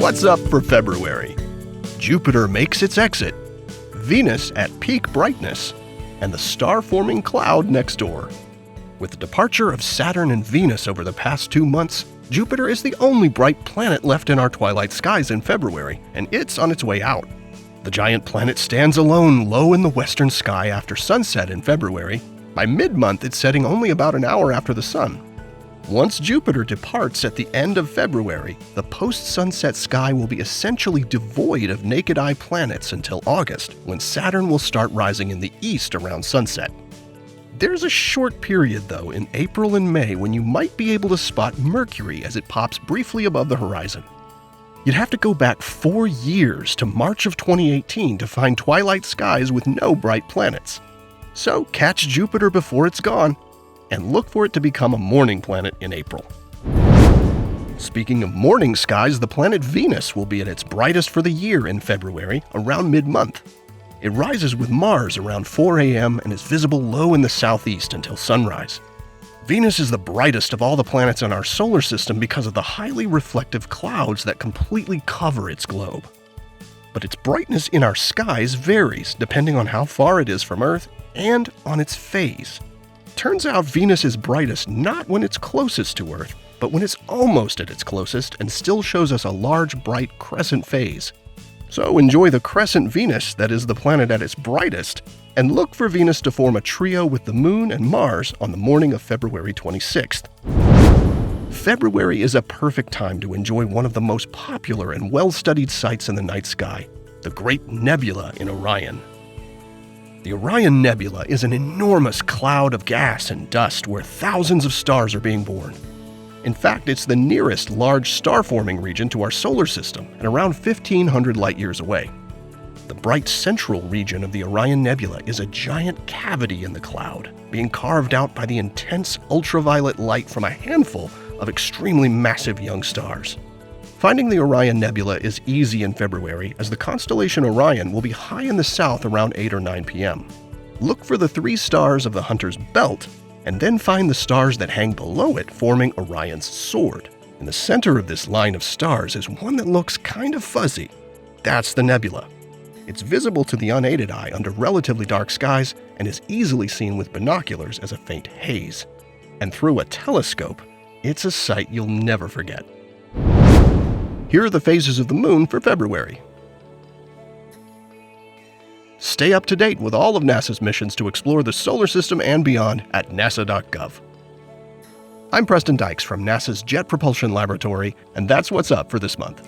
What's up for February? Jupiter makes its exit, Venus at peak brightness, and the star-forming cloud next door. With the departure of Saturn and Venus over the past 2 months, Jupiter is the only bright planet left in our twilight skies in February, and it's on its way out. The giant planet stands alone low in the western sky after sunset in February. By mid-month, it's setting only about an hour after the sun. Once Jupiter departs at the end of February, the post-sunset sky will be essentially devoid of naked-eye planets until August, when Saturn will start rising in the east around sunset. There's a short period, though, in April and May when you might be able to spot Mercury as it pops briefly above the horizon. You'd have to go back 4 years to March of 2018 to find twilight skies with no bright planets. So catch Jupiter before it's gone, and look for it to become a morning planet in April. Speaking of morning skies, the planet Venus will be at its brightest for the year in February, around mid-month. It rises with Mars around 4 a.m. and is visible low in the southeast until sunrise. Venus is the brightest of all the planets in our solar system because of the highly reflective clouds that completely cover its globe. But its brightness in our skies varies depending on how far it is from Earth and on its phase. Turns out Venus is brightest not when it's closest to Earth, but when it's almost at its closest and still shows us a large, bright crescent phase. So enjoy the crescent Venus that is the planet at its brightest, and look for Venus to form a trio with the Moon and Mars on the morning of February 26th. February is a perfect time to enjoy one of the most popular and well-studied sights in the night sky, the Great Nebula in Orion. The Orion Nebula is an enormous cloud of gas and dust where thousands of stars are being born. In fact, it's the nearest large star-forming region to our solar system and around 1,500 light-years away. The bright central region of the Orion Nebula is a giant cavity in the cloud, being carved out by the intense ultraviolet light from a handful of extremely massive young stars. Finding the Orion Nebula is easy in February, as the constellation Orion will be high in the south around 8 or 9 p.m. Look for the 3 stars of the Hunter's Belt, and then find the stars that hang below it, forming Orion's Sword. In the center of this line of stars is one that looks kind of fuzzy. That's the nebula. It's visible to the unaided eye under relatively dark skies and is easily seen with binoculars as a faint haze. And through a telescope, it's a sight you'll never forget. Here are the phases of the Moon for February. Stay up to date with all of NASA's missions to explore the solar system and beyond at nasa.gov. I'm Preston Dykes from NASA's Jet Propulsion Laboratory, and that's what's up for this month.